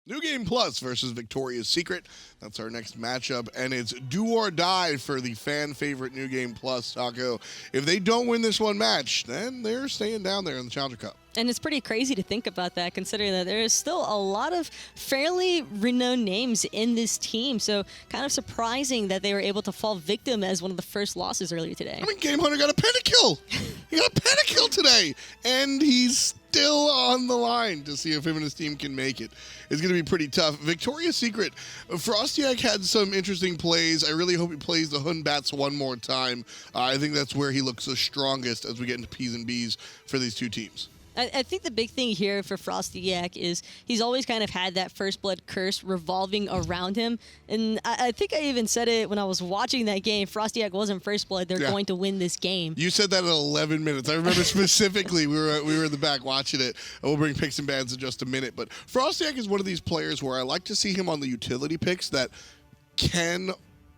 New Game Plus versus Victoria's Secret. That's our next matchup, and it's do or die for the fan favorite New Game Plus, Taco. If they don't win this one match, then they're staying down there in the Challenger Cup. And it's pretty crazy to think about that, considering that there is still a lot of fairly renowned names in this team. So kind of surprising that they were able to fall victim as one of the first losses earlier today. I mean, Gamehunter got a pentakill. He got a pentakill today, and he's still on the line to see if him and his team can make it. It's going to be pretty tough. Victoria's Secret, FrostiaK had some interesting plays. I really hope he plays the Hun Bats one more time. I think that's where he looks the strongest as we get into P's and B's for these two teams. I think the big thing here for FrostiaK is he's always kind of had that first blood curse revolving around him. And I think I even said it when I was watching that game. FrostiaK wasn't first blood. They're going to win this game. You said that in 11 minutes. I remember specifically we were in the back watching it. And we'll bring picks and bans in just a minute. But FrostiaK is one of these players where I like to see him on the utility picks that can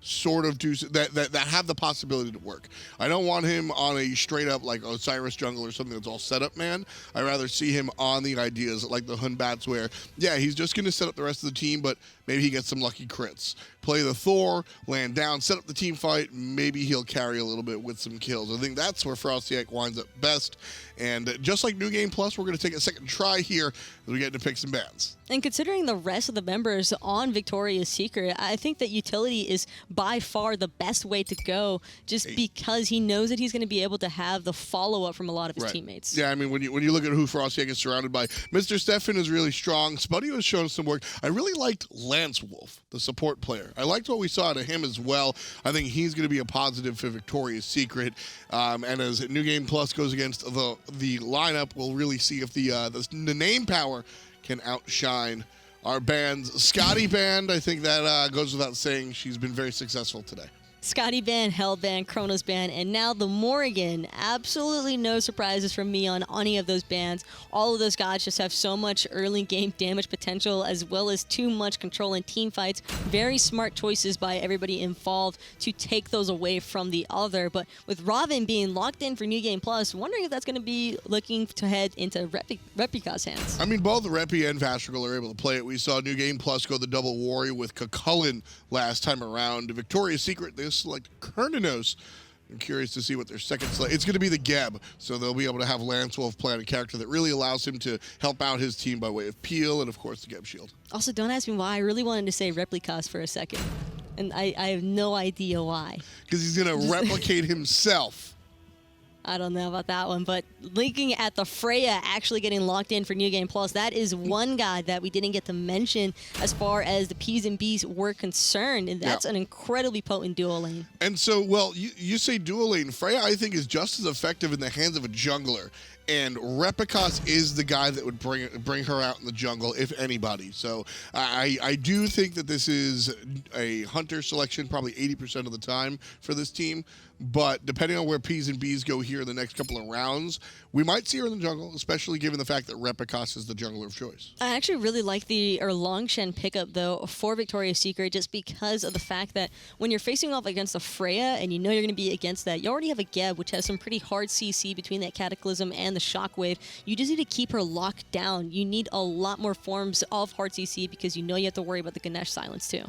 sort of do that have the possibility to work. I don't want him on a straight up like Osiris jungle or something that's all set up, man. I rather see him on the ideas like the Hun Bats where, yeah, he's just going to set up the rest of the team, but maybe he gets some lucky crits. Play the Thor, land down, set up the team fight. Maybe he'll carry a little bit with some kills. I think that's where FrostiaK winds up best. And just like New Game Plus, we're going to take a second try here as we get into picks and bans. And considering the rest of the members on Victoria's Secret, I think that utility is by far the best way to go, just because he knows that he's going to be able to have the follow-up from a lot of his teammates. Yeah, I mean, when you look at who FrostiaK is surrounded by, Mr. Stefan is really strong. Spudio has shown some work. I really liked LanceWolf, the support player. I liked what we saw out of him as well. I think he's going to be a positive for Victoria's Secret. And as New Game Plus goes against the lineup, we'll really see if the name power can outshine our bands. Scotty band, I think that goes without saying. She's been very successful today. Scotty band, Hell band, Kronos band, and now the Morrigan. Absolutely no surprises from me on any of those bands. All of those guys just have so much early game damage potential as well as too much control in team fights. Very smart choices by everybody involved to take those away from the other. But with Robin being locked in for New Game Plus, wondering if that's going to be looking to head into Repikas' hands. I mean, both Repi and Vastrakal are able to play it. We saw New Game Plus go the double warrior with Cucullin last time around. Victoria's Secret, they select Cernunnos. I'm curious to see what their second select. It's going to be the Geb, so they'll be able to have LanceWolf play on a character that really allows him to help out his team by way of Peel and, of course, the Geb shield. Also, don't ask me why. I really wanted to say Repikas for a second, and I have no idea why. Because he's going to replicate himself. I don't know about that one, but linking at the Freya actually getting locked in for New Game Plus, that is one guy that we didn't get to mention as far as the P's and B's were concerned, and that's an incredibly potent duo lane. And so, well, you say duo lane. Freya, I think, is just as effective in the hands of a jungler. And Repikas is the guy that would bring her out in the jungle, if anybody. So I do think that this is a hunter selection probably 80% of the time for this team. But depending on where P's and B's go here in the next couple of rounds, we might see her in the jungle, especially given the fact that Repikas is the jungler of choice. I actually really like the Erlang Shen pickup, though, for Victoria's Secret, just because of the fact that when you're facing off against a Freya and you know you're going to be against that, you already have a Geb, which has some pretty hard CC between that Cataclysm and the Shockwave. You just need to keep her locked down. You need a lot more forms of hard CC because you know you have to worry about the Ganesh silence, too.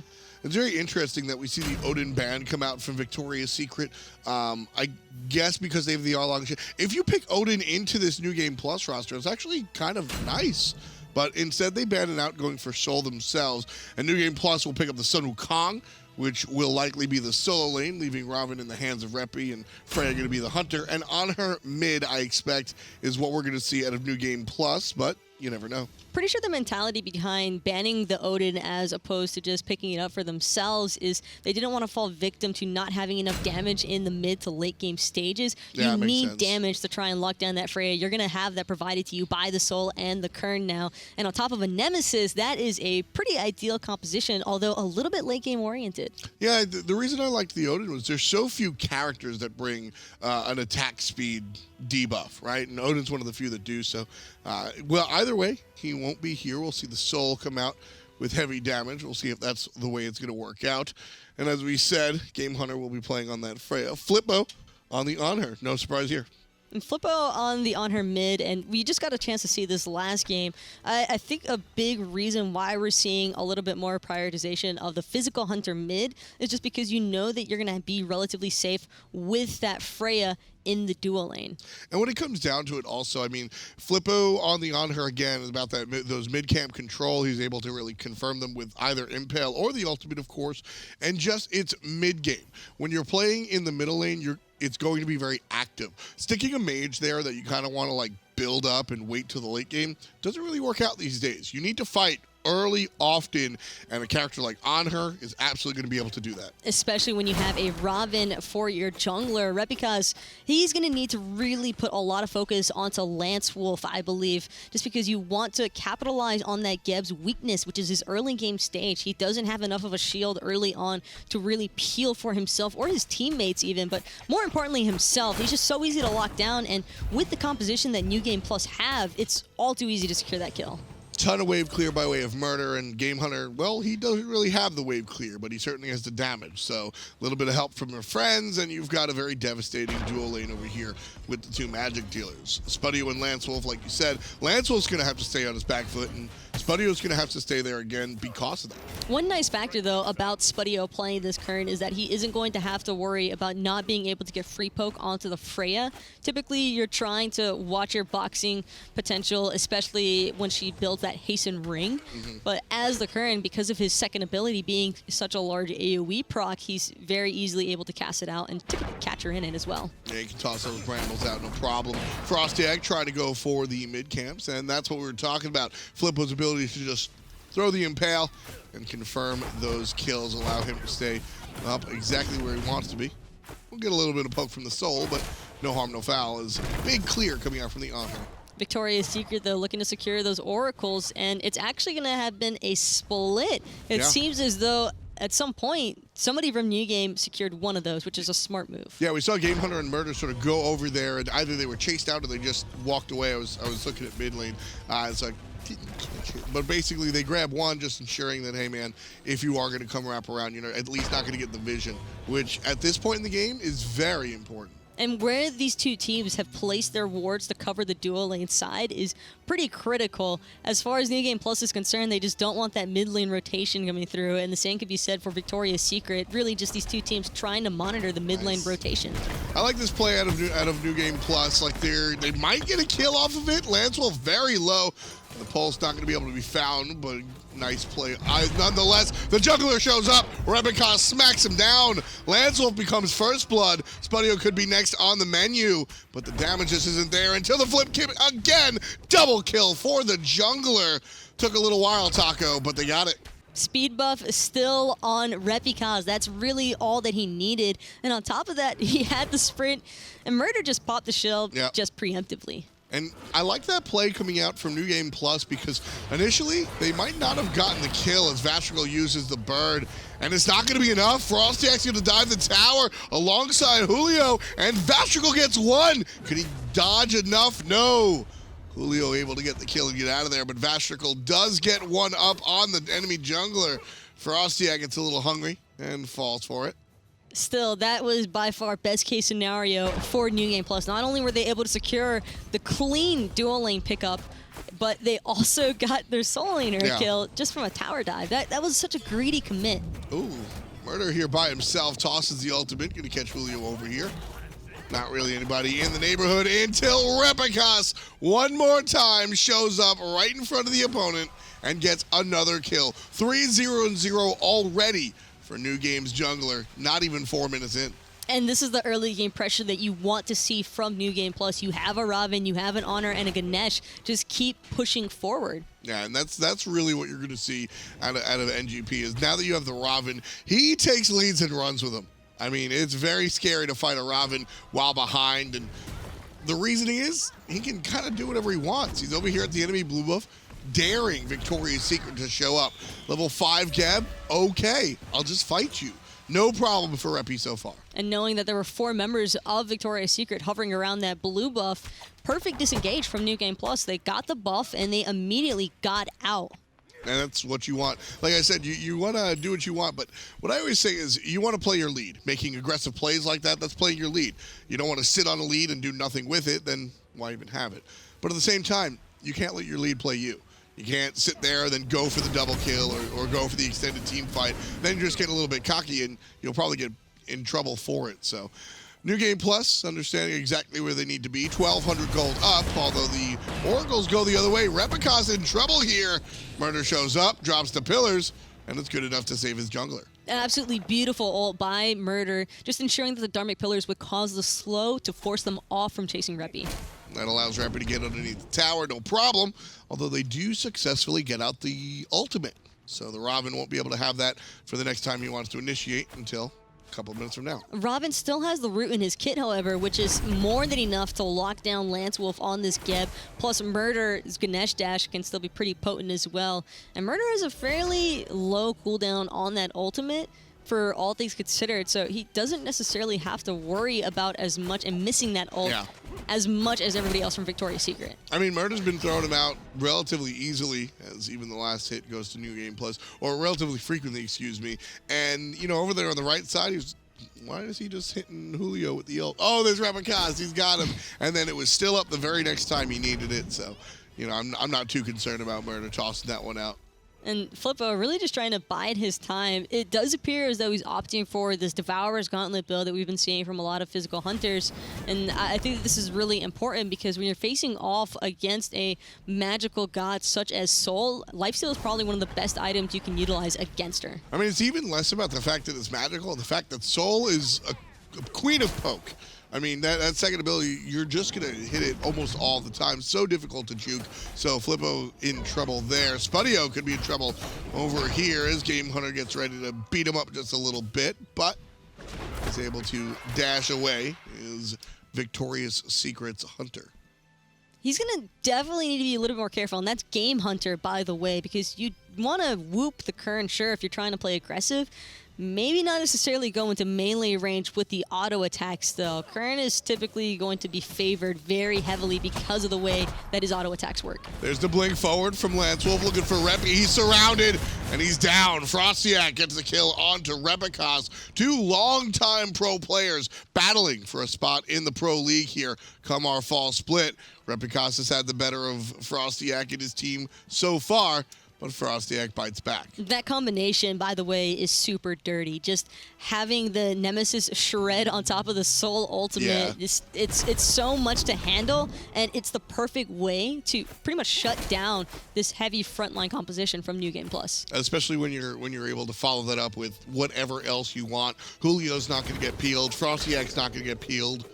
It's very interesting that we see the Odin band come out from Victoria's Secret. I guess because they have the Erlang. If you pick Odin into this New Game Plus roster, it's actually kind of nice. But instead, they banned it out going for Soul themselves. And New Game Plus will pick up the Sun Wukong, which will likely be the solo lane, leaving Robin in the hands of Repi and Freya going to be the hunter. And on her mid, I expect, is what we're going to see out of New Game Plus, but you never know. Pretty sure the mentality behind banning the Odin as opposed to just picking it up for themselves is they didn't want to fall victim to not having enough damage in the mid to late game stages. Yeah, you need sense. damage to try and lock down that Freya. You're going to have that provided to you by the Soul and the Kern now. And on top of a Nemesis, that is a pretty ideal composition, although a little bit late game oriented. Yeah, the reason I liked the Odin was there's so few characters that bring an attack speed debuff, right? And Odin's one of the few that do so. Well, either way, he won't be here. We'll see the Soul come out with heavy damage. We'll see if that's the way it's going to work out. And as we said, Gamehunter will be playing on that Freya. Phlippo on the Anhur. No surprise here. And Phlippo on the Anhur mid, and we just got a chance to see this last game. I think a big reason why we're seeing a little bit more prioritization of the physical hunter mid is just because you know that you're going to be relatively safe with that Freya in the dual lane. And when it comes down to it also, I mean, Phlippo on the Anhur again is about those mid-camp control. He's able to really confirm them with either Impale or the ultimate, of course, and just it's mid-game. When you're playing in the middle lane, it's going to be very active. Sticking a mage there that you kind of want to like build up and wait till the late game doesn't really work out these days. You need to fight early, often, and a character like Anhur is absolutely going to be able to do that. Especially when you have a Ravana for your jungler, Repikas, he's going to need to really put a lot of focus onto LanceWolf, I believe, just because you want to capitalize on that Geb's weakness, which is his early game stage. He doesn't have enough of a shield early on to really peel for himself or his teammates even, but more importantly himself. He's just so easy to lock down, and with the composition that New Game Plus have, it's all too easy to secure that kill. Ton of wave clear by way of Murrdurr, and Gamehunter, well, he doesn't really have the wave clear, but he certainly has the damage. So a little bit of help from your friends, and you've got a very devastating dual lane over here with the two magic dealers. Spudio and LanceWolf, like you said, LanceWolf's going to have to stay on his back foot, and Spudio's going to have to stay there again because of that. One nice factor, though, about Spudio playing this current is that he isn't going to have to worry about not being able to get free poke onto the Freya. Typically, you're trying to watch your boxing potential, especially when she builds that hasten ring. But as the current, because of his second ability being such a large AoE proc, he's very easily able to cast it out and typically catch her in it as well. Yeah, you can toss those brambles out, no problem. FrostiaK trying to go for the mid camps, and that's what we were talking about. Phlippo's ability to just throw the Impale and confirm those kills, allow him to stay up exactly where he wants to be. We'll get a little bit of poke from the soul, but no harm, no foul is big clear coming out from the Anhur. Victoria's Secret, though, looking to secure those oracles, and it's actually going to have been a split. It seems as though at some point, somebody from New Game secured one of those, which is a smart move. Yeah, we saw Gamehunter and Murrdurr sort of go over there, and either they were chased out or they just walked away. I was looking at mid lane. It's like, didn't catch it. But basically, they grab one, just ensuring that, hey, man, if you are going to come wrap around, you're at least not going to get the vision, which at this point in the game is very important. And where these two teams have placed their wards to cover the dual lane side is pretty critical. As far as New Game Plus is concerned, they just don't want that mid lane rotation coming through, and the same could be said for Victoria's Secret. Really just these two teams trying to monitor the mid lane rotation. I like this play out of New Game Plus. Like they might get a kill off of it. LanceWolf very low. The pulse not going to be able to be found, but nice play. Nonetheless, the jungler shows up. Repikas smacks him down. LanceWolf becomes first blood. Spudio could be next on the menu, but the damage just isn't there until the flip kick again. Double kill for the jungler. Took a little while, Taco, but they got it. Speed buff still on Repikas. That's really all that he needed. And on top of that, he had the sprint, and Murrdurr just popped the shield just preemptively. And I like that play coming out from New Game Plus because initially they might not have gotten the kill as Vastrakal uses the bird. And it's not going to be enough. FrostiaK's going to dive the tower alongside Julio, and Vastrakal gets one. Could he dodge enough? No. Julio able to get the kill and get out of there, but Vastrakal does get one up on the enemy jungler. FrostiaK gets a little hungry and falls for it. Still, that was by far best case scenario for New Game Plus. Not only were they able to secure the clean dual lane pickup, but they also got their soul laner kill just from a tower dive. That was such a greedy commit. Ooh, Murrdurr here by himself tosses the ultimate. Gonna catch Julio over here. Not really anybody in the neighborhood until Repikas one more time shows up right in front of the opponent and gets another kill. 3-0-0 already for New Game's jungler, not even 4 minutes in. And this is the early game pressure that you want to see from New Game Plus. You have a Ravana, you have an Anhur, and a Ganesha. Just keep pushing forward. Yeah, and that's really what you're going to see out of NGP is now that you have the Ravana, he takes leads and runs with them. I mean, it's very scary to fight a Ravana while behind, and the reasoning is he can kind of do whatever he wants. He's over here at the enemy blue buff, daring Victoria's Secret to show up. Level 5 Gab, okay, I'll just fight you. No problem for Repi so far. And knowing that there were 4 members of Victoria's Secret hovering around that blue buff, perfect disengage from New Game Plus. They got the buff and they immediately got out. And that's what you want. Like I said, you want to do what you want, but what I always say is you want to play your lead. Making aggressive plays like that, that's playing your lead. You don't want to sit on a lead and do nothing with it, then why even have it? But at the same time, you can't let your lead play you. You can't sit there and then go for the double kill or go for the extended team fight. Then you're just getting a little bit cocky, and you'll probably get in trouble for it. So, New Game Plus, understanding exactly where they need to be. 1,200 gold up, although the Oracles go the other way. Repikas in trouble here. Murrdurr shows up, drops the pillars, and it's good enough to save his jungler. An absolutely beautiful ult by Murrdurr, just ensuring that the Dharmic Pillars would cause the slow to force them off from chasing Repi. That allows Repi to get underneath the tower, no problem, although they do successfully get out the ultimate. So the Ravana won't be able to have that for the next time he wants to initiate until a couple of minutes from now. Ravana still has the root in his kit, however, which is more than enough to lock down LanceWolf on this Geb. Plus, Murrdurr's Ganesha dash can still be pretty potent as well. And Murrdurr has a fairly low cooldown on that ultimate for all things considered, so he doesn't necessarily have to worry about as much and missing that ult as much as everybody else from Victoria's Secret. I mean, Murrdurr's been throwing him out relatively easily, as even the last hit goes to New Game Plus, or relatively frequently, excuse me. And, you know, over there on the right side, why is he just hitting Julio with the ult? Oh, there's Repikas, he's got him. And then it was still up the very next time he needed it, so, you know, I'm not too concerned about Murrdurr tossing that one out. And Phlippo really just trying to bide his time. It does appear as though he's opting for this Devourer's Gauntlet build that we've been seeing from a lot of physical hunters. And I think that this is really important because when you're facing off against a magical god such as Soul, Lifesteal is probably one of the best items you can utilize against her. I mean, it's even less about the fact that it's magical and the fact that Soul is a queen of poke. I mean, that second ability, you're just going to hit it almost all the time. So difficult to juke. So Phlippo in trouble there. Spudio could be in trouble over here as Gamehunter gets ready to beat him up just a little bit, but is able to dash away is Victoria's Secret's Hunter. He's going to definitely need to be a little bit more careful, and that's Gamehunter, by the way, because you want to whoop the Kern, sure, if you're trying to play aggressive. Maybe not necessarily go into melee range with the auto attacks, though. Kern is typically going to be favored very heavily because of the way that his auto attacks work. There's the blink forward from LanceWolf looking for Repi. He's surrounded, and he's down. FrostiaK gets the kill onto Repikas. Two longtime pro players battling for a spot in the pro league here come our fall split. Repikas has had the better of FrostiaK and his team so far, but FrostiaK bites back. That combination, by the way, is super dirty. Just having the Nemesis shred on top of the Soul ultimate, it's so much to handle, and it's the perfect way to pretty much shut down this heavy frontline composition from New Game Plus. Especially when you're able to follow that up with whatever else you want. Julio's not going to get peeled. FrostiaK's not going to get peeled.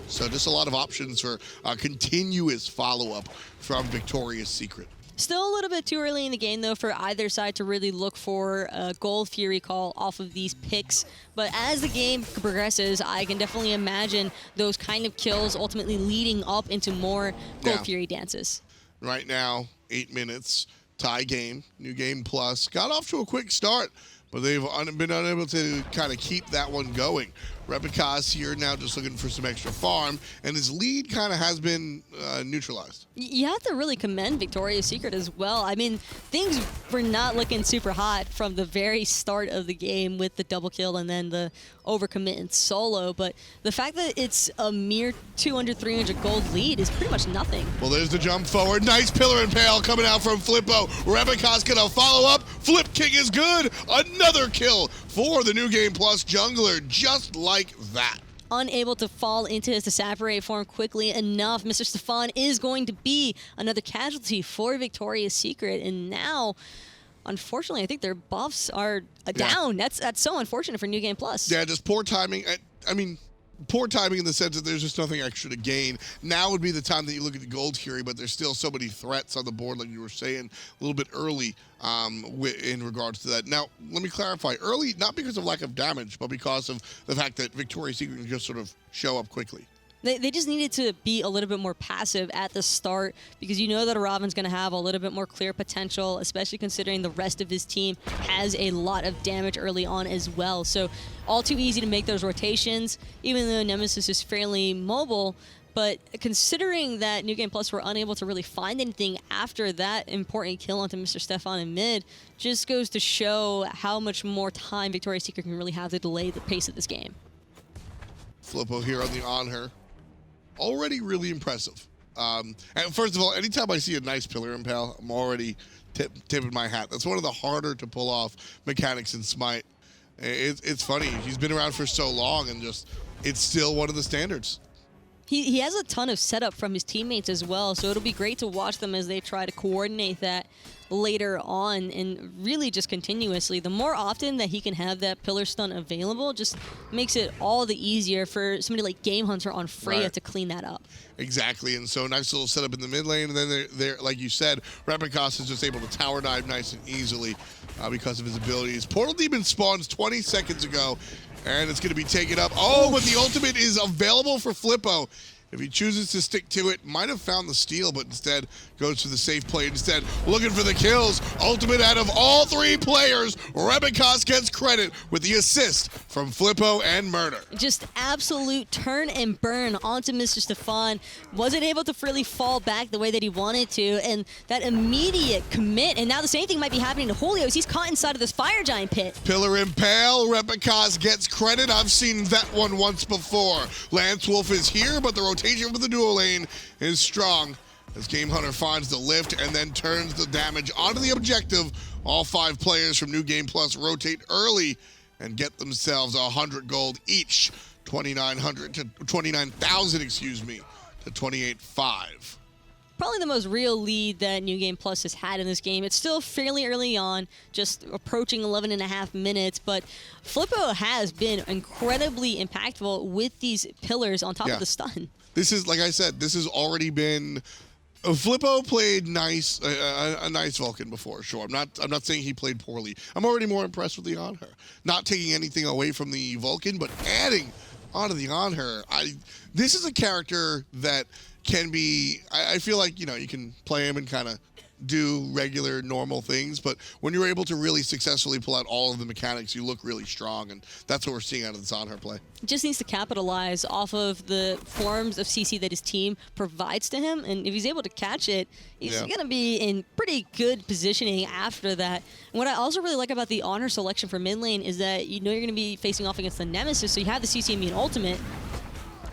So just a lot of options for continuous follow-up from Victoria's Secret. Still a little bit too early in the game, though, for either side to really look for a Gold Fury call off of these picks. But as the game progresses, I can definitely imagine those kind of kills ultimately leading up into more Gold Fury dances. Right now, 8 minutes, tie game, New Game Plus. Got off to a quick start, but they've been unable to kind of keep that one going. Repikas here now just looking for some extra farm, and his lead kind of has been neutralized. You have to really commend Victoria's Secret as well. I mean, things were not looking super hot from the very start of the game with the double kill and then the overcommit in solo, but the fact that it's a mere 200, 300 gold lead is pretty much nothing. Well, there's the jump forward. Nice pillar and pale coming out from Phlippo. Repikas gonna follow up. Flip King is good. Another kill for the New Game Plus jungler, just like that. Unable to fall into his Disapparate form quickly enough, Mr. Stefan is going to be another casualty for Victoria's Secret, and now, unfortunately, I think their buffs are down. That's so unfortunate for New Game Plus. Yeah, just poor timing. I mean, poor timing in the sense that there's just nothing extra to gain. Now would be the time that you look at the Gold Fury, but there's still so many threats on the board, like you were saying, a little bit early in regards to that. Now, let me clarify. Early, not because of lack of damage, but because of the fact that Victoria's Secret can just sort of show up quickly. They just needed to be a little bit more passive at the start because you know that Ravana's going to have a little bit more clear potential, especially considering the rest of his team has a lot of damage early on as well. So all too easy to make those rotations, even though Nemesis is fairly mobile. But considering that New Game Plus were unable to really find anything after that important kill onto Mr. Stefan in mid, just goes to show how much more time Victoria's Secret can really have to delay the pace of this game. Phlippo here on the Anhur. Already really impressive. And first of all, anytime I see a nice pillar impale, I'm already tipping my hat. That's one of the harder to pull off mechanics in Smite. It's funny. He's been around for so long and just, it's still one of the standards. He has a ton of setup from his teammates as well, so it'll be great to watch them as they try to coordinate that later on and really just continuously. The more often that he can have that pillar stun available just makes it all the easier for somebody like Gamehunter on Freya to clean that up. Exactly, and so nice little setup in the mid lane, and then they're like you said, Repikas is just able to tower dive nice and easily because of his abilities. Portal Demon spawns 20 seconds ago, and it's going to be taken up. Oh, but the ultimate is available for Phlippo. If he chooses to stick to it, might have found the steal, but instead goes to the safe play. Instead, looking for the kills. Ultimate out of all three players. Repikas gets credit with the assist from Phlippo and Murrdurr. Just absolute turn and burn onto Mr. Stefan. Wasn't able to really fall back the way that he wanted to, and that immediate commit. And now the same thing might be happening to Julio as he's caught inside of this Fire Giant pit. Pillar Impale, Repikas gets credit. I've seen that one once before. LanceWolf is here, but the rotation for the dual lane is strong as Gamehunter finds the lift and then turns the damage onto the objective. All 5 players from New Game Plus rotate early and get themselves 100 gold each, 29,000, excuse me, to 28.5. Probably the most real lead that New Game Plus has had in this game. It's still fairly early on, just approaching 11.5 minutes, but Phlippo has been incredibly impactful with these pillars on top of the stun. This is, like I said, this has already been... Phlippo played nice, a nice Vulcan before, sure. I'm not saying he played poorly. I'm already more impressed with the Anhur. Not taking anything away from the Vulcan, but adding onto the Anhur. This is a character that can be, I feel like, you know, you can play him and kind of do regular, normal things, but when you're able to really successfully pull out all of the mechanics, you look really strong, and that's what we're seeing out of this Anhur play. Just needs to capitalize off of the forms of CC that his team provides to him, and if he's able to catch it, he's going to be in pretty good positioning after that. And what I also really like about the Anhur selection for mid lane is that you know you're going to be facing off against the Nemesis, so you have the CC immune ultimate.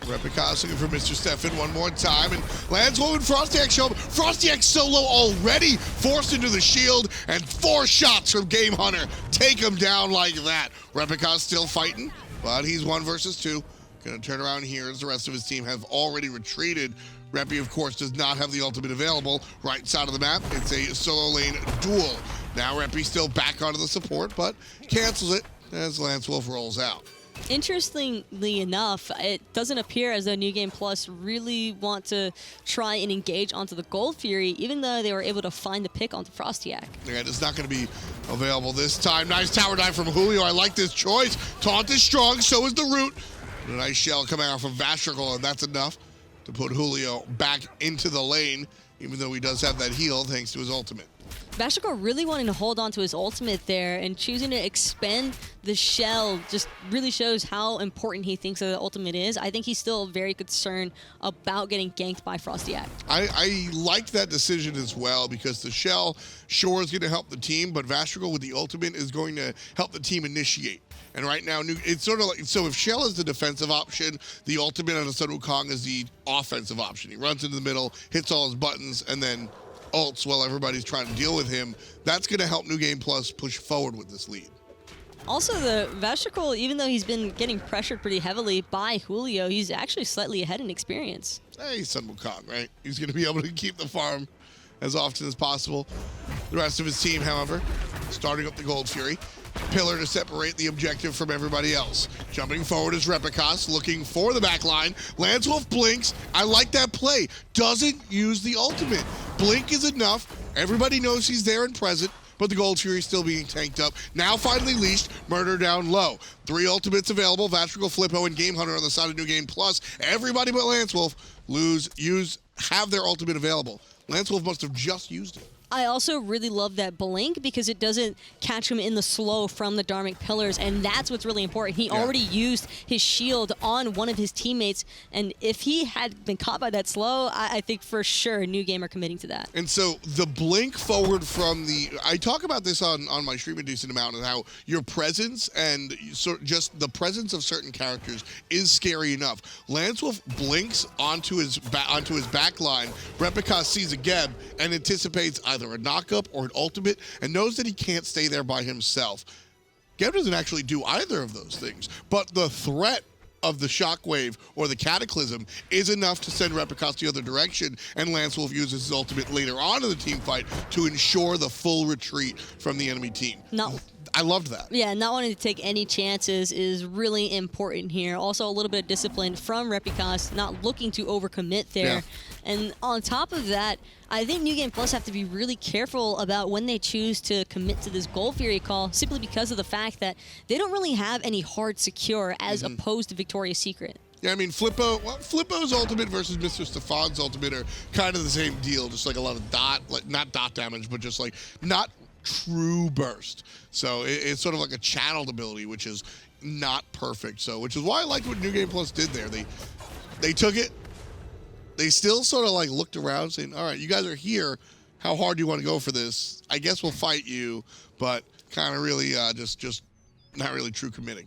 Repikas looking for Mr. Stefan one more time, and LanceWolf and FrostiaK show up. FrostiaK solo already forced into the shield, and 4 shots from Gamehunter take him down like that. Repikas still fighting, but he's 1 versus 2. Gonna turn around here as the rest of his team have already retreated. Repi, of course, does not have the ultimate available. Right side of the map, it's a solo lane duel. Now Repi still back onto the support, but cancels it as LanceWolf rolls out. Interestingly enough, it doesn't appear as though New Game Plus really want to try and engage onto the Gold Fury, even though they were able to find the pick onto FrostiaK. Yeah, it's not going to be available this time. Nice tower dive from Julio. I like this choice. Taunt is strong, so is the root. A nice shell coming out from Vastrakal, and that's enough to put Julio back into the lane, even though he does have that heal thanks to his ultimate. Vastrakal really wanting to hold on to his ultimate there and choosing to expend the shell just really shows how important he thinks that the ultimate is. I think he's still very concerned about getting ganked by FrostiaK. I like that decision as well because the shell sure is going to help the team, but Vastrakal with the ultimate is going to help the team initiate. And right now, it's sort of like, so if Shell is the defensive option, the ultimate on the Wukong is the offensive option. He runs into the middle, hits all his buttons, and then ults while everybody's trying to deal with him. That's going to help New Game Plus push forward with this lead. Also, the Vastrakal, even though he's been getting pressured pretty heavily by Julio, he's actually slightly ahead in experience. Hey, he's Sun Wukong, right? He's going to be able to keep the farm as often as possible. The rest of his team, however, starting up the Gold Fury. Pillar to separate the objective from everybody else. Jumping forward is Repikas, looking for the back line. LanceWolf blinks. I like that play. Doesn't use the ultimate. Blink is enough. Everybody knows he's there and present, but the Gold Fury is still being tanked up. Now finally leashed. Murrdurr down low. 3 ultimates available. Vastrakal, Phlippo, and Gamehunter on the side of New Game Plus. Everybody but LanceWolf have their ultimate available. LanceWolf must have just used it. I also really love that blink because it doesn't catch him in the slow from the Dharmic Pillars, and that's what's really important. He already used his shield on one of his teammates, and if he had been caught by that slow, I think for sure New Game are committing to that. And so the blink forward from the... I talk about this on my stream a decent amount, and how your presence and just the presence of certain characters is scary enough. LanceWolf blinks onto his back line. Repikas sees a Geb and anticipates either a knockup or an ultimate and knows that he can't stay there by himself. Geb doesn't actually do either of those things, but the threat of the shockwave or the cataclysm is enough to send Repikas the other direction, and LanceWolf uses his ultimate later on in the team fight to ensure the full retreat from the enemy team. I loved that. Yeah, not wanting to take any chances is really important here. Also, a little bit of discipline from Repikas, not looking to overcommit there. Yeah. And on top of that, I think New Game Plus have to be really careful about when they choose to commit to this Gold Fury call, simply because of the fact that they don't really have any hard secure as opposed to Victoria's Secret. Yeah, I mean, Flippo's ultimate versus Mr. Stefan's ultimate are kind of the same deal, just like a lot of not dot damage, but just like not true burst. So it's sort of like a channeled ability, which is not perfect. So, which is why I liked what New Game Plus did there. They took it. They still sort of like looked around saying, all right, you guys are here. How hard do you want to go for this? I guess we'll fight you, but kind of really just not really true committing.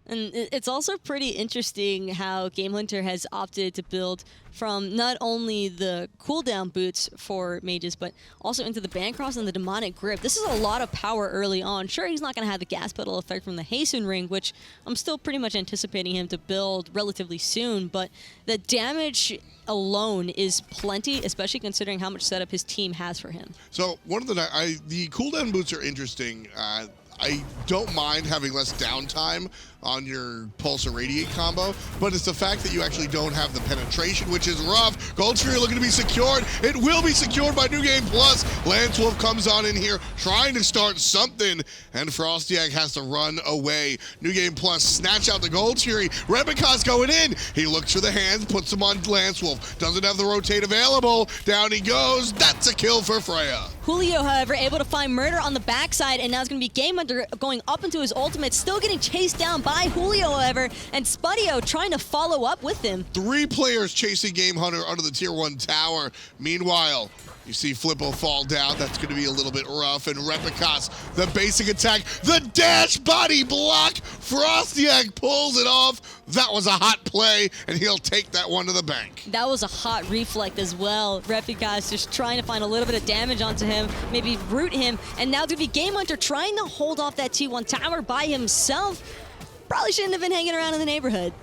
And it's also pretty interesting how Gamehunter has opted to build from not only the cooldown boots for mages, but also into the Bancross and the Demonic Grip. This is a lot of power early on. Sure, he's not going to have the gas pedal effect from the Hasten Ring, which I'm still pretty much anticipating him to build relatively soon, but the damage alone is plenty, especially considering how much setup his team has for him. So one of the cooldown boots are interesting. I don't mind having less downtime on your Pulse or Radiate combo, but it's the fact that you actually don't have the penetration, which is rough. Gold Fury looking to be secured. It will be secured by New Game Plus. LanceWolf comes on in here trying to start something, and FrostiaK has to run away. New Game Plus snatch out the Gold Fury. Repikas going in. He looks for the hands, puts them on LanceWolf. Doesn't have the rotate available. Down he goes. That's a kill for Freya. Julio, however, able to find Murrdurr on the backside, and now it's going to be Gamehunter going up into his ultimate, still getting chased down by Julio, however, and Spudio trying to follow up with him. 3 players chasing Gamehunter under the Tier 1 tower. Meanwhile, you see Phlippo fall down. That's going to be a little bit rough. And Repikas, the basic attack, the dash body block. FrostiaK pulls it off. That was a hot play, and he'll take that one to the bank. That was a hot reflect as well. Repikas just trying to find a little bit of damage onto him, maybe root him, and now it's going to be Gamehunter trying to hold off that T1 tower by himself. Probably shouldn't have been hanging around in the neighborhood.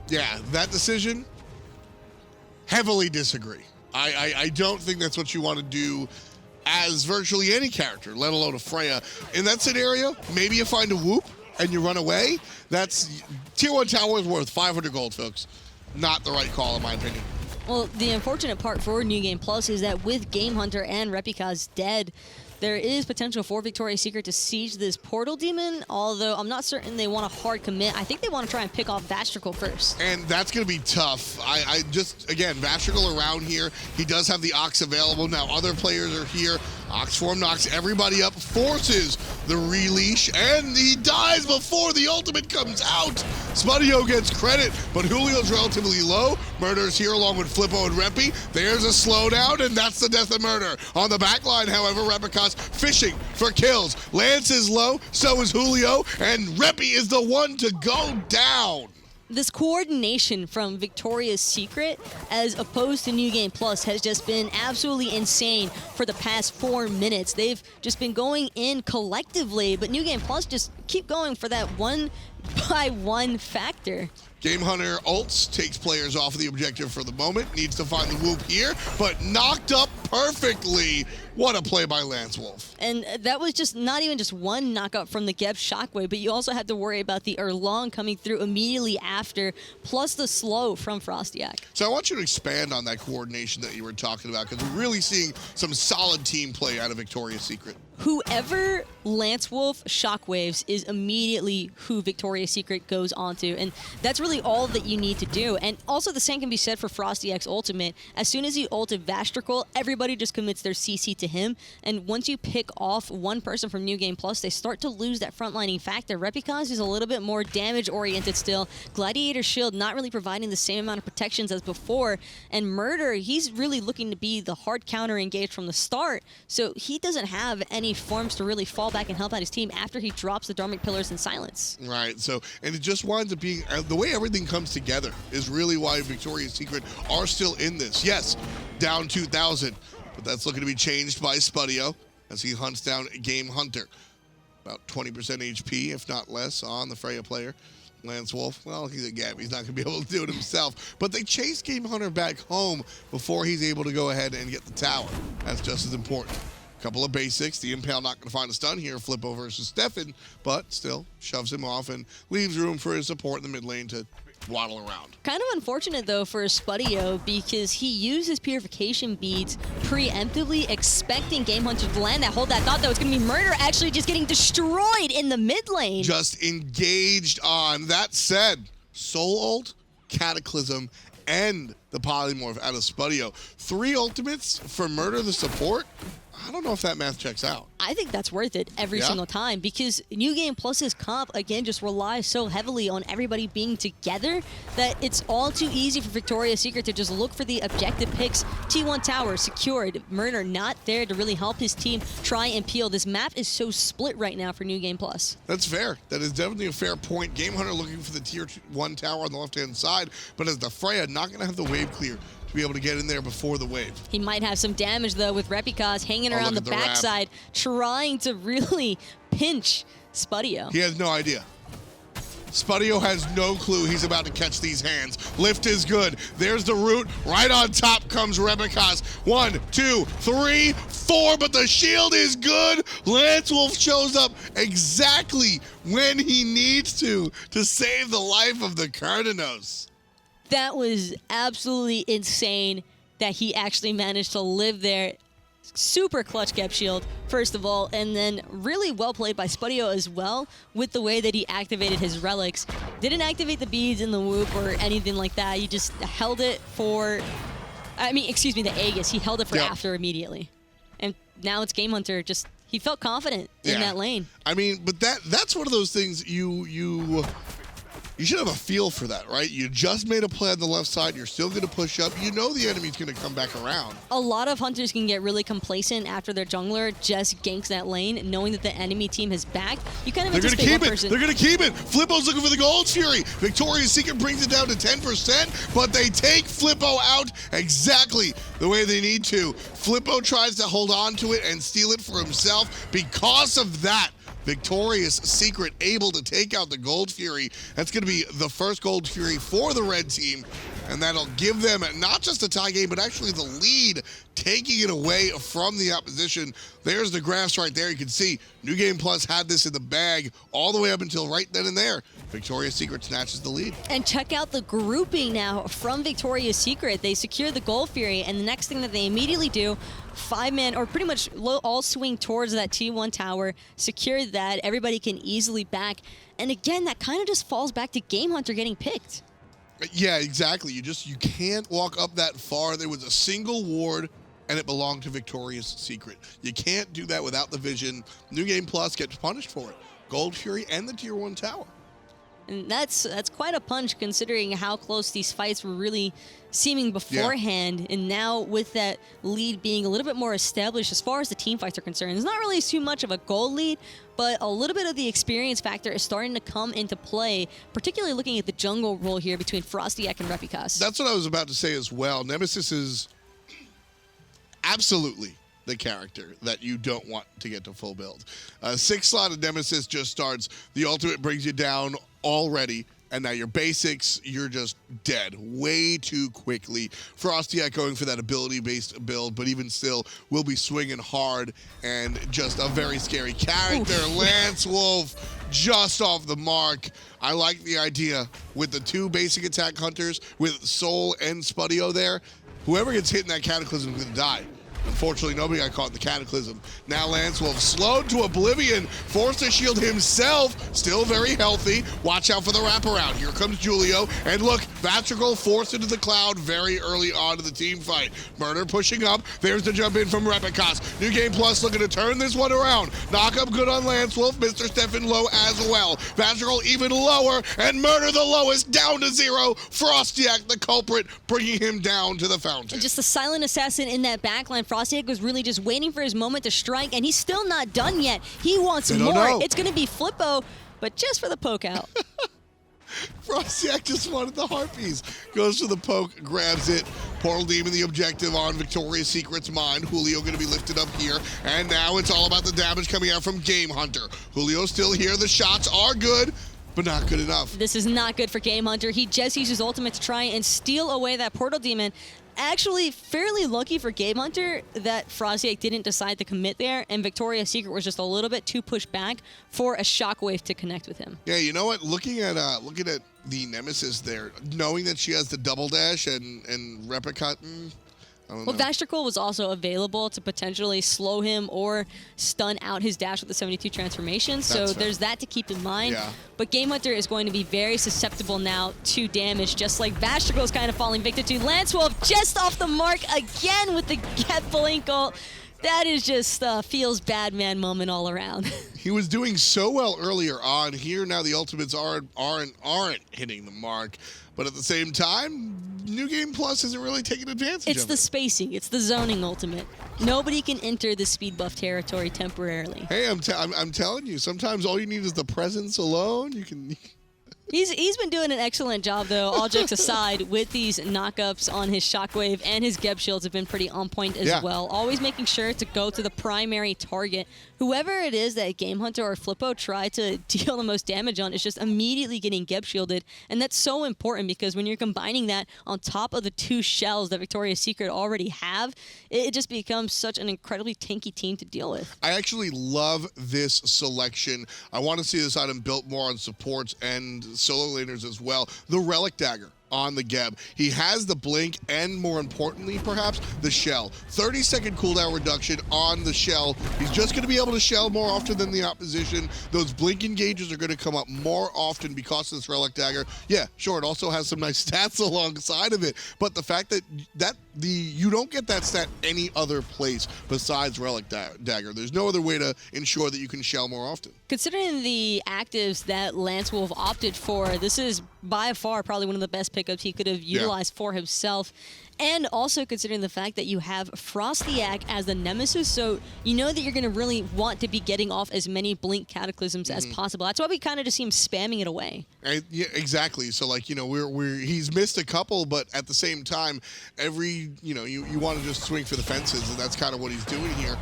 Yeah, that decision, heavily disagree. I don't think that's what you want to do as virtually any character, let alone a Freya. In that scenario, maybe you find a whoop and you run away. That's Tier 1 tower is worth 500 gold, folks. Not the right call, in my opinion. Well, the unfortunate part for New Game Plus is that with Gamehunter and Repikas dead, there is potential for Victoria's Secret to siege this Portal Demon, although I'm not certain they want a hard commit. I think they want to try and pick off Vastrakal first. And that's going to be tough. I just, again, Vastrakal around here. He does have the Ox available. Now other players are here. Ox form knocks everybody up, forces the releash, and he dies before the ultimate comes out. Spudio gets credit, but Julio's relatively low. Murrdurr's here along with Phlippo and Repi. There's a slowdown, and that's the death of Murrdurr. On the back line, however, Repikas fishing for kills. Lance is low, so is Julio, and Repi is the one to go down. This coordination from Victoria's Secret as opposed to New Game Plus has just been absolutely insane for the past 4 minutes. They've just been going in collectively, but New Game Plus just keep going for that 1-by-1 factor. Gamehunter ults, takes players off of the objective for the moment, needs to find the whoop here, but knocked up perfectly. What a play by LanceWolf. And that was just not even just one knockup from the Geb Shockwave, but you also had to worry about the Erlang coming through immediately after, plus the slow from FrostiaK. So I want you to expand on that coordination that you were talking about, because we're really seeing some solid team play out of Victoria's Secret. whoever LanceWolf shockwaves is immediately who Victoria's Secret goes onto, and that's really all that you need to do. And also the same can be said for FrostiaK's ultimate. As soon as he ulted Vastrakal, everybody just commits their CC to him, and once you pick off one person from New Game Plus, they start to lose that frontlining factor. Repikas is a little bit more damage-oriented still. Gladiator Shield not really providing the same amount of protections as before, and Murrdurr, he's really looking to be the hard counter engaged from the start, so he doesn't have any forms to really fall back and help out his team after he drops the Dharmic Pillars in silence. Right, so, and it just winds up being, the way everything comes together is really why Victoria's Secret are still in this. Yes, down 2,000, but that's looking to be changed by Spudio as he hunts down Gamehunter. About 20% HP, if not less, on the Freya player. LanceWolf, well, he's a Gab. He's not going to be able to do it himself. But they chase Gamehunter back home before he's able to go ahead and get the tower. That's just as important. Couple of basics. The Impale not going to find a stun here. Phlippo versus Stefan, but still shoves him off and leaves room for his support in the mid lane to waddle around. Kind of unfortunate, though, for Spudio because he used his purification beads preemptively, expecting Gamehunter to land that. Hold that thought, though. It's going to be Murrdurr actually just getting destroyed in the mid lane. Just engaged on. That said, Soul Ult, Cataclysm, and the Polymorph out of Spudio. 3 ultimates for Murrdurr the support. I don't know if that math checks out. I think that's worth it every single time because New Game Plus's comp, again, just relies so heavily on everybody being together that it's all too easy for Victoria's Secret to just look for the objective picks. T1 tower secured. Murrdurr not there to really help his team try and peel. This map is so split right now for New Game Plus. That's fair. That is definitely a fair point. Gamehunter looking for the tier 1 tower on the left-hand side, but as the Freya not going to have the wave clear to be able to get in there before the wave. He might have some damage, though, with Repikas hanging around the backside, trying to really pinch Spudio. He has no idea. Spudio has no clue he's about to catch these hands. Lift is good. There's the root. Right on top comes Repikas. 1, 2, 3, 4, but the shield is good. LanceWolf shows up exactly when he needs to save the life of the Cernunnos. That was absolutely insane that he actually managed to live there. Super clutch cap shield, first of all, and then really well played by Spudio as well with the way that he activated his relics. Didn't activate the beads in the whoop or anything like that. He just held it for, the Aegis. He held it for after immediately. And now it's Gamehunter. Just, he felt confident in that lane. I mean, but that's one of those things you should have a feel for that, right? You just made a play on the left side. You're still going to push up. You know the enemy's going to come back around. A lot of hunters can get really complacent after their jungler just ganks that lane, knowing that the enemy team has backed. You kind of anticipate one person. They're going to keep it. Phlippo's looking for the Gold Fury. Victoria's Secret brings it down to 10%, but they take Phlippo out exactly the way they need to. Phlippo tries to hold on to it and steal it for himself. Because of that, Victoria's Secret able to take out the Gold Fury. That's going to be the first Gold Fury for the red team, and that'll give them not just a tie game, but actually the lead, taking it away from the opposition. There's the graphs right there. You can see New Game Plus had this in the bag all the way up until right then and there. Victoria's Secret snatches the lead. And check out the grouping now from Victoria's Secret. They secure the Gold Fury, and the next thing that they immediately do, 5-man, or pretty much all swing towards that T1 tower, secure that. Everybody can easily back. And again, that kind of just falls back to Gamehunter getting picked. Yeah, exactly. You can't walk up that far. There was a single ward, and it belonged to Victoria's Secret. You can't do that without the vision. New Game Plus gets punished for it. Gold Fury and the Tier 1 tower. And that's quite a punch considering how close these fights were really seeming beforehand. And now with that lead being a little bit more established as far as the team fights are concerned, there's not really too much of a gold lead, but a little bit of the experience factor is starting to come into play, particularly looking at the jungle role here between FrostiaK and Repikas. That's what I was about to say as well. Nemesis is absolutely the character that you don't want to get to full build. 6-slotted Nemesis just starts. The ultimate brings you down already, and now your basics, you're just dead way too quickly. FrostiaK going for that ability-based build, but even still will be swinging hard, and just a very scary character. LanceWolf just off the mark. I like the idea with the 2 basic attack hunters with Soul and Spudio there. Whoever gets hit in that Cataclysm is going to die. Unfortunately, nobody got caught in the Cataclysm. Now LanceWolf slowed to oblivion, forced to shield himself, still very healthy. Watch out for the wraparound. Here comes Julio, and look, Vastrakal forced into the cloud very early on in the team fight. Murrdurr pushing up. There's the jump in from Repikas. New Game Plus looking to turn this one around. Knock up good on LanceWolf. Mr. Stefan low as well. Vastrakal even lower, and Murrdurr the lowest, down to 0. FrostiaK the culprit, bringing him down to the fountain. And just the silent assassin in that backline. FrostiaK was really just waiting for his moment to strike, and he's still not done yet. He wants more. It's going to be Phlippo, but just for the poke out. FrostiaK just wanted the Harpies. Goes for the poke, grabs it. Portal Demon the objective on Victoria's Secret's mind. Julio going to be lifted up here. And now it's all about the damage coming out from Gamehunter. Julio's still here. The shots are good, but not good enough. This is not good for Gamehunter. He just used his ultimate to try and steal away that Portal Demon. Actually, fairly lucky for Gamehunter that FrostiaK didn't decide to commit there, and Victoria's Secret was just a little bit too pushed back for a shockwave to connect with him. Yeah, you know what? Looking at the Nemesis there, knowing that she has the double dash and Repikas, Well, Vastrakal was also available to potentially slow him or stun out his dash with the 72 transformations, so there's that to keep in mind. Yeah. But Gamehunter is going to be very susceptible now to damage, just like Vastrakal's kind of falling victim to. LanceWolf just off the mark again with the get blink ult. That is just feels bad man moment all around. He was doing so well earlier on. Here now the ultimates aren't hitting the mark. But at the same time, New Game Plus isn't really taking advantage of it. It's the spacing. It's the zoning ultimate. Nobody can enter the speed buff territory temporarily. Hey, I'm telling you, sometimes all you need is the presence alone. You can... He's been doing an excellent job, though, all jokes aside, with these knockups on his Shockwave, and his Geb shields have been pretty on point as well. Always making sure to go to the primary target. Whoever it is that Gamehunter or Phlippo try to deal the most damage on is just immediately getting Geb shielded, and that's so important because when you're combining that on top of the 2 shells that Victoria's Secret already have, it just becomes such an incredibly tanky team to deal with. I actually love this selection. I want to see this item built more on supports and solo laners as well. The Relic Dagger on the Geb. He has the blink and, more importantly, perhaps, the shell. 30-second cooldown reduction on the shell. He's just going to be able to shell more often than the opposition. Those blink engages are going to come up more often because of this Relic Dagger. Yeah, sure, it also has some nice stats alongside of it, but the fact that you don't get that stat any other place besides Relic Dagger. There's no other way to ensure that you can shell more often. Considering the actives that LanceWolf opted for, this is by far probably one of the best pickups he could have utilized for himself. And also considering the fact that you have FrostiaK as the Nemesis, so you know that you're going to really want to be getting off as many Blink Cataclysms as possible. That's why we kind of just see him spamming it away. Yeah, exactly. So, like, you know, he's missed a couple, but at the same time, you want to just swing for the fences, and that's kind of what he's doing here.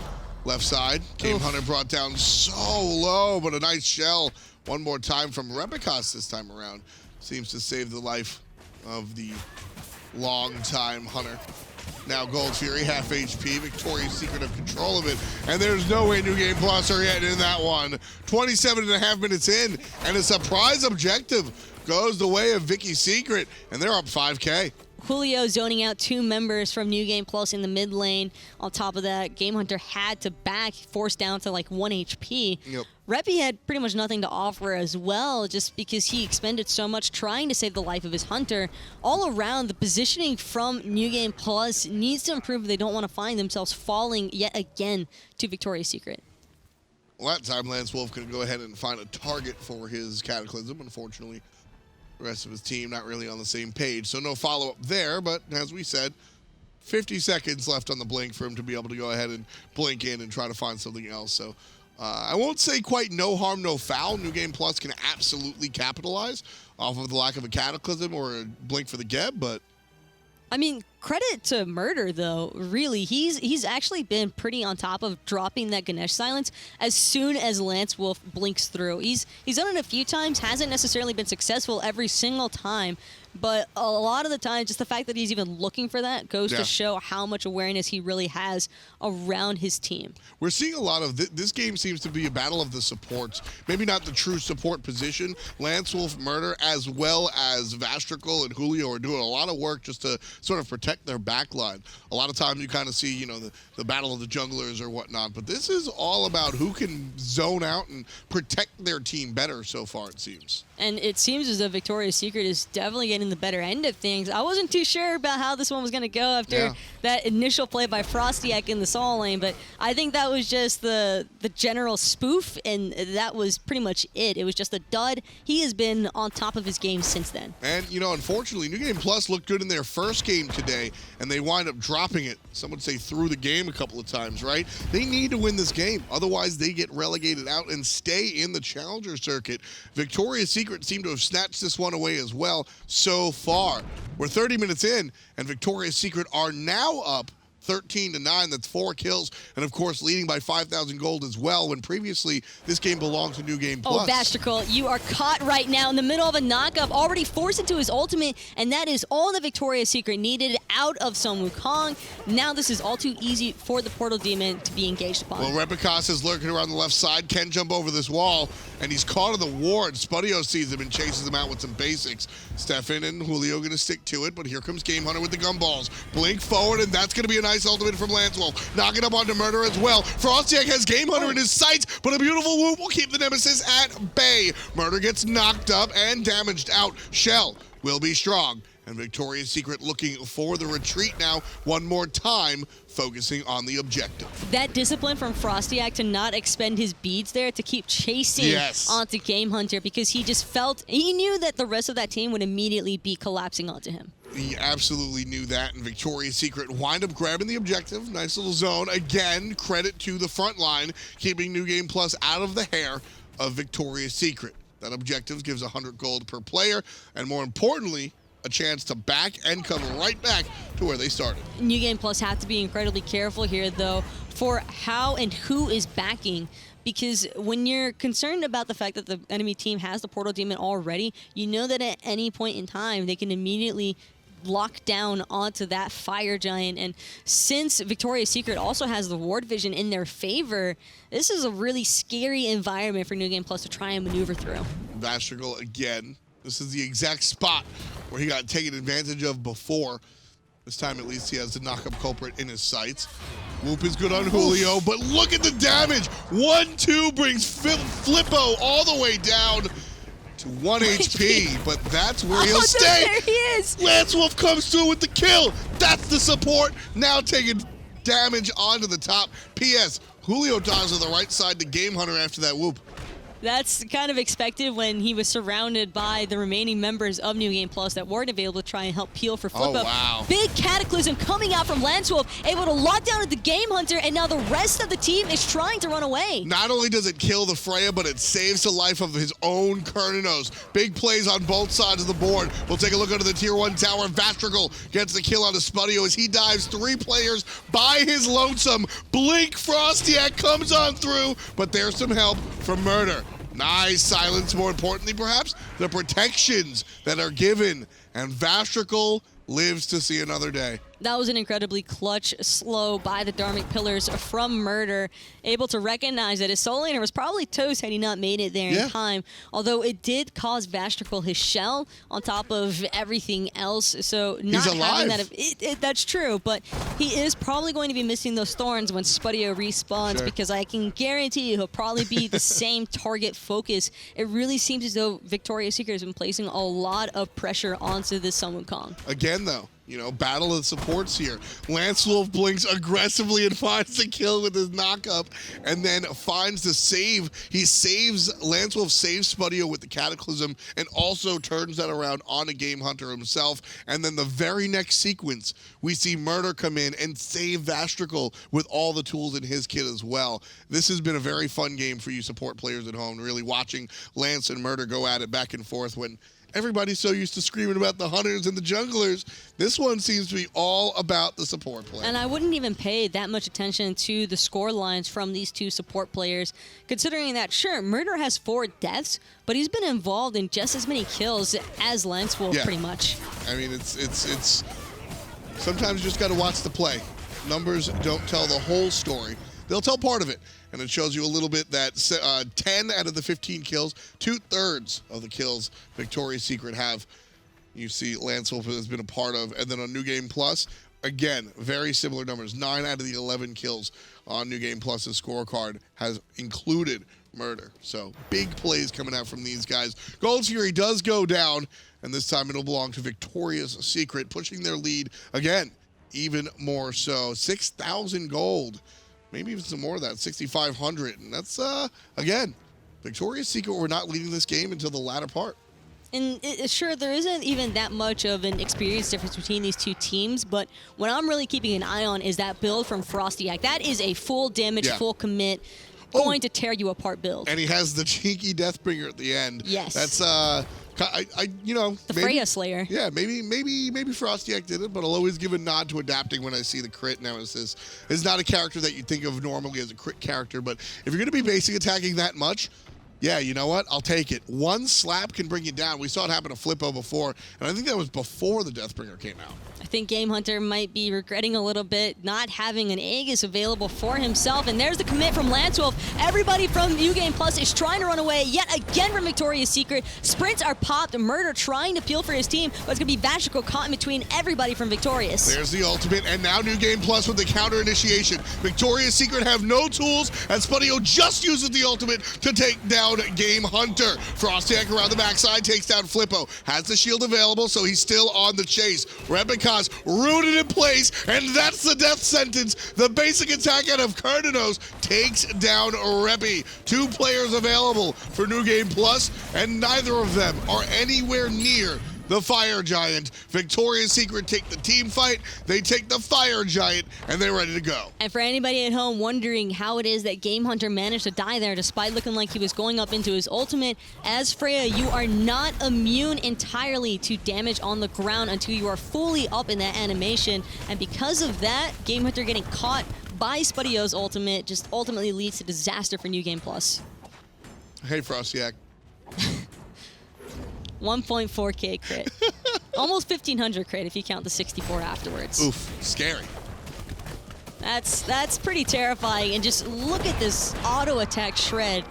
Left side, Gamehunter brought down so low, but a nice shell one more time from Repikas this time around. Seems to save the life of the long-time hunter. Now Gold Fury, half HP. Victoria's Secret of control of it. And there's no way New Game Plus are getting in that one. 27.5 minutes in, and a surprise objective goes the way of Vicky's Secret, and they're up 5K. Julio zoning out 2 members from New Game Plus in the mid lane. On top of that, Gamehunter had to back, forced down to like 1 HP. Yep. Repi had pretty much nothing to offer as well, just because he expended so much trying to save the life of his hunter. All around, the positioning from New Game Plus needs to improve if they don't want to find themselves falling yet again to Victoria's Secret. Well, that time LanceWolf could go ahead and find a target for his Cataclysm. Unfortunately, the rest of his team not really on the same page, so no follow-up there. But as we said, 50 seconds left on the blink for him to be able to go ahead and blink in and try to find something else. So I won't say quite no harm, no foul. New Game Plus can absolutely capitalize off of the lack of a Cataclysm or a blink for the Geb, but I mean, credit to Murrdurr, though, really. He's actually been pretty on top of dropping that Ganesh silence as soon as LanceWolf blinks through. He's done it a few times, hasn't necessarily been successful every single time, but a lot of the time, just the fact that he's even looking for that goes to show how much awareness he really has around his team. We're seeing a lot of this game seems to be a battle of the supports. Maybe not the true support position. LanceWolf, Murrdurr, as well as Vastrakal and Julio are doing a lot of work just to sort of protect protect their backline. A lot of times you kind of see, the battle of the junglers or whatnot, but this is all about who can zone out and protect their team better so far, it seems. And it seems as though Victoria's Secret is definitely getting the better end of things. I wasn't too sure about how this one was going to go after that initial play by FrostiaK in the solo lane, but I think that was just the general spoof, and that was pretty much it. It was just a dud. He has been on top of his game since then. And, unfortunately, New Game Plus looked good in their first game today, and they wind up dropping it. Some would say through the game a couple of times, right? They need to win this game. Otherwise, they get relegated out and stay in the Challenger circuit. Victoria's Secret seem to have snatched this one away as well so far. We're 30 minutes in, and Victoria's Secret are now up 13-9. That's 4 kills, and of course leading by 5,000 gold as well, when previously this game belonged to New Game Plus. Oh, Vastrakal, you are caught right now in the middle of a knockup, already forced into his ultimate, and that is all the Victoria's Secret needed out of some Wukong. Now this is all too easy for the Portal Demon to be engaged upon. Well, Repikas is lurking around the left side, can jump over this wall, and he's caught in the ward. Spudio sees him and chases him out with some basics. Stefan and Julio going to stick to it, but here comes Gamehunter with the gumballs. Blink forward, and that's going to be a nice ultimate from LanceWolf. Knocking up onto Murrdurr as well. FrostiaK has Gamehunter in his sights, but a beautiful whoop will keep the Nemesis at bay. Murrdurr gets knocked up and damaged out. Shell will be strong, and Victoria's Secret looking for the retreat now one more time, focusing on the objective. That discipline from FrostiaK to not expend his beads there, to keep chasing onto Gamehunter, because he knew that the rest of that team would immediately be collapsing onto him. He absolutely knew that, and Victoria's Secret wind up grabbing the objective. Nice little zone. Again, credit to the front line, keeping New Game Plus out of the hair of Victoria's Secret. That objective gives 100 gold per player, and more importantly, a chance to back and come right back to where they started. New Game Plus have to be incredibly careful here, though, for how and who is backing. Because when you're concerned about the fact that the enemy team has the Portal Demon already, you know that at any point in time, they can immediately lock down onto that Fire Giant. And since Victoria's Secret also has the ward vision in their favor, this is a really scary environment for New Game Plus to try and maneuver through. Vastrakal again. This is the exact spot where he got taken advantage of before. This time, at least, he has the knock-up culprit in his sights. Whoop is good on Julio, but look at the damage. 1-2 brings Phlippo all the way down to 1 HP, but that's where he'll stay. There he is. LanceWolf comes through with the kill. That's the support. Now taking damage onto the top. P.S. Julio dies on the right side to Gamehunter after that whoop. That's kind of expected when he was surrounded by the remaining members of New Game Plus that weren't available to try and help peel for Phlippo. Oh, wow. Big Cataclysm coming out from LanceWolf, able to lock down at the Gamehunter, and now the rest of the team is trying to run away. Not only does it kill the Freya, but it saves the life of his own Cernunnos. Big plays on both sides of the board. We'll take a look under the Tier 1 tower. Vastrakal gets the kill on the Spudio as he dives 3 players by his lonesome. Blink FrostiaK comes on through, but there's some help from Murrdurr. Nice silence, more importantly, perhaps, the protections that are given, and Vastrakal lives to see another day. That was an incredibly clutch slow by the Dharmic Pillars from Murrdurr, able to recognize that his solo laner was probably toast had he not made it there in time, although it did cause Vastrakal his shell on top of everything else, so not He's alive. having that, that's true, but he is probably going to be missing those thorns when Spudio respawns, because I can guarantee you he'll probably be the same target focus. It really seems as though Victoria's Secret has been placing a lot of pressure onto this Sun Wukong. Again, though, battle of supports here. LanceWolf blinks aggressively and finds the kill with his knockup, and then finds the save. LanceWolf saves Spudio with the Cataclysm, and also turns that around on a Gamehunter himself. And then the very next sequence, we see Murrdurr come in and save Vastrakal with all the tools in his kit as well. This has been a very fun game for you support players at home, really watching Lance and Murrdurr go at it back and forth when everybody's so used to screaming about the hunters and the junglers. This one seems to be all about the support play. And I wouldn't even pay that much attention to the score lines from these two support players, considering that, sure, Murrdurr has 4 deaths, but he's been involved in just as many kills as LanceWolf, pretty much. I mean, it's sometimes you just got to watch the play. Numbers don't tell the whole story. They'll tell part of it, and it shows you a little bit that 10 out of the 15 kills, 2/3 of the kills Victoria's Secret have you see LanceWolf has been a part of. And then on New Game Plus, again, very similar numbers. 9 out of the 11 kills on New Game Plus's scorecard has included Murrdurr. So big plays coming out from these guys. Gold Fury does go down, and this time it'll belong to Victoria's Secret, pushing their lead again, even more so. 6,000 gold, maybe even some more of that, 6,500. And that's, again, Victoria's Secret were not leading this game until the latter part. And sure, there isn't even that much of an experience difference between these two teams, but what I'm really keeping an eye on is that build from FrostiaK. That is a full damage, full commit, going to tear you apart build. And he has the cheeky Deathbringer at the end. Yes. That's, you know. The Freya Slayer. Yeah, maybe FrostiaK did it, but I'll always give a nod to adapting when I see the crit Nemesis. It's not a character that you think of normally as a crit character, but if you're going to be basic attacking that much, yeah, you know what? I'll take it. One slap can bring you down. We saw it happen to Phlippo before, and I think that was before the Deathbringer came out. I think Gamehunter might be regretting a little bit not having an Aegis available for himself. And there's the commit from LanceWolf. Everybody from New Game Plus is trying to run away yet again from Victoria's Secret. Sprints are popped. Murrdurr trying to peel for his team, but it's going to be Vastrakal caught in between everybody from Victorious. There's the ultimate, and now New Game Plus with the counter initiation. Victoria's Secret have no tools, and Spudio just uses the ultimate to take down Gamehunter. FrostiaK around the backside takes down Phlippo. Has the shield available, so he's still on the chase. Repikas rooted in place, and that's the death sentence. The basic attack out of Cernunnos takes down Repi. 2 players available for New Game Plus, and neither of them are anywhere near the Fire Giant. Victoria's Secret take the team fight, they take the Fire Giant, and they're ready to go. And for anybody at home wondering how it is that Gamehunter managed to die there despite looking like he was going up into his ultimate, as Freya, you are not immune entirely to damage on the ground until you are fully up in that animation. And because of that, Gamehunter getting caught by Spudio's ultimate just ultimately leads to disaster for New Game Plus. Hey, FrostiaK. 1.4k crit. Almost 1,500 crit if you count the 64 afterwards. Oof, scary. That's pretty terrifying. And just look at this auto attack shred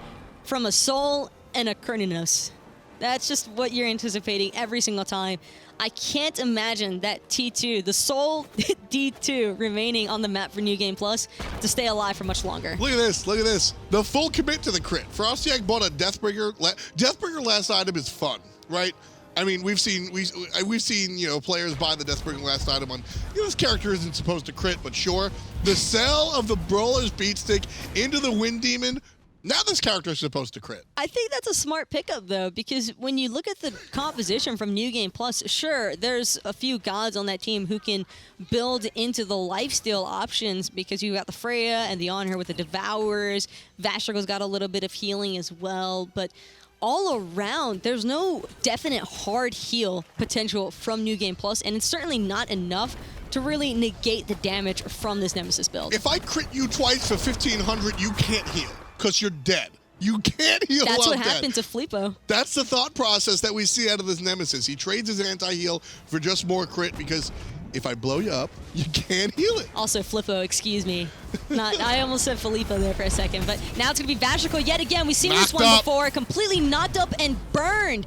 from a Soul and a Cernunnos. That's just what you're anticipating every single time. I can't imagine that T2, the Soul D2 remaining on the map for New Game Plus to stay alive for much longer. Look at this, look at this. The full commit to the crit. FrostiaK bought a Deathbringer. Deathbringer last item is fun, right? I mean, we've seen players buy the Deathbringer last item on, this character isn't supposed to crit, but sure. The sell of the Brawler's Beatstick into the Wind Demon, now this character is supposed to crit. I think that's a smart pickup, though, because when you look at the composition from New Game Plus, sure, there's a few gods on that team who can build into the lifesteal options because you got the Freya and the Anhur with the Devourers. Vastrakal's got a little bit of healing as well, but all around, there's no definite hard heal potential from New Game Plus, and it's certainly not enough to really negate the damage from this Nemesis build. If I crit you twice for 1,500, you can't heal, because you're dead. You can't heal. That's what happened to Phlippo. That's the thought process that we see out of this Nemesis. He trades his anti-heal for just more crit, because if I blow you up, you can't heal it. Also, Phlippo, excuse me. I almost said Phlippo there for a second, but now it's going to be Vastrakal yet again. We've seen this one before. Completely knocked up and burned.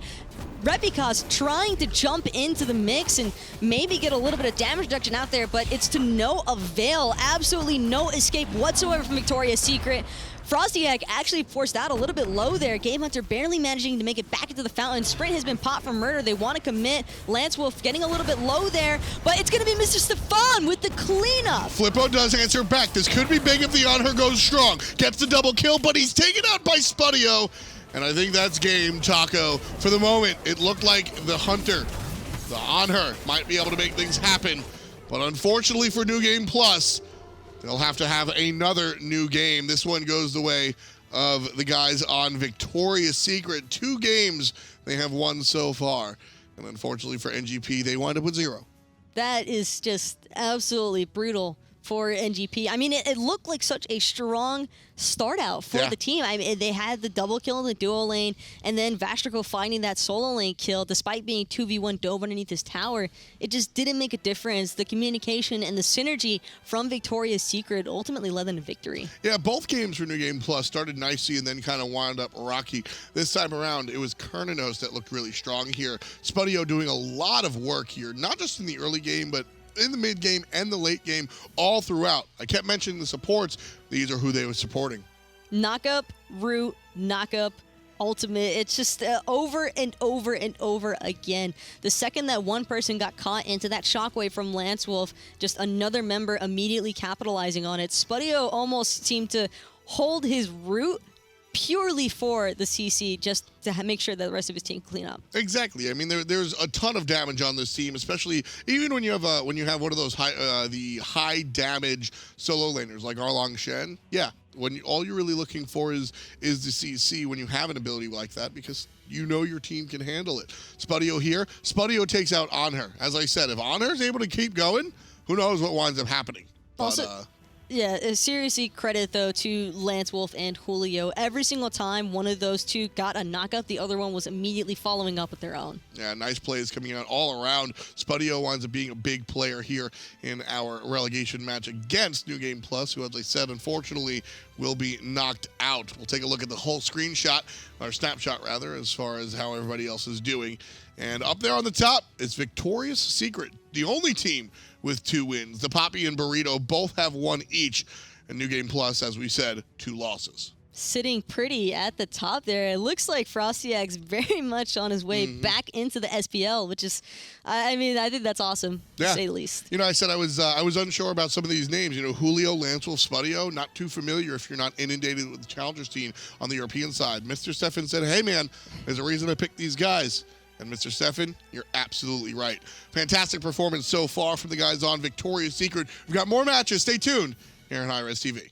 Repikas trying to jump into the mix and maybe get a little bit of damage reduction out there, but it's to no avail. Absolutely no escape whatsoever from Victoria's Secret. FrostiaK actually forced out a little bit low there. Gamehunter barely managing to make it back into the fountain. Sprint has been popped for Murrdurr. They want to commit. LanceWolf getting a little bit low there, but it's going to be Mr. Stefan with the cleanup. Phlippo does answer back. This could be big if the Anhur goes strong. Gets the double kill, but he's taken out by Spudio. And I think that's game, Taco. For the moment, it looked like the Hunter, the Anhur, might be able to make things happen. But unfortunately for New Game Plus, they'll have to have another new game. This one goes the way of the guys on Victoria's Secret. 2 games they have won so far. And unfortunately for NGP, they wind up with 0. That is just absolutely brutal. for NGP. I mean, it looked like such a strong start out for the team. I mean, they had the double kill in the duo lane, and then Vastrakal finding that solo lane kill, despite being 2v1 dove underneath his tower. It just didn't make a difference. The communication and the synergy from Victoria's Secret ultimately led them to victory. Yeah, both games for New Game Plus started nicely and then kind of wound up rocky. This time around, it was Cernunnos that looked really strong here. Spudio doing a lot of work here, not just in the early game, but in the mid game and the late game, all throughout. I kept mentioning the supports. These are who they were supporting. Knockup, root, knockup, ultimate. It's just over and over and over again. The second that one person got caught into that shockwave from LanceWolf, just another member immediately capitalizing on it. Spudio almost seemed to hold his root purely for the CC, just to make sure that the rest of his team clean up. Exactly. I mean, there's a ton of damage on this team, especially even when you have one of those high damage solo laners like Erlang Shen. Yeah, when all you're really looking for is the CC when you have an ability like that, because you know your team can handle it. Spudio here. Spudio takes out Anhur. As I said, if Anhur is able to keep going, who knows what winds up happening. Also, yeah, seriously credit, though, to LanceWolf and Julio. Every single time one of those two got a knockout, the other one was immediately following up with their own. Yeah, nice plays coming out all around. Spudio winds up being a big player here in our relegation match against New Game Plus, who, as I said, unfortunately will be knocked out. We'll take a look at the whole screenshot, or snapshot rather, as far as how everybody else is doing. And up there on the top is Victoria's Secret, the only team with 2 wins. The Poppy and Burrito both have 1 each. And New Game Plus, as we said, 2 losses. Sitting pretty at the top there. It looks like FrostiaK's very much on his way back into the SPL, which is, I mean, I think that's awesome, to say the least. You know, I said I was unsure about some of these names. You know, Julio, LanceWolf, Spudio, not too familiar if you're not inundated with the Challengers team on the European side. Mr. Stefan said, hey, man, there's a reason I picked these guys. And Mr. Stefan, you're absolutely right. Fantastic performance so far from the guys on Victoria's Secret. We've got more matches. Stay tuned here on hi-rez TV.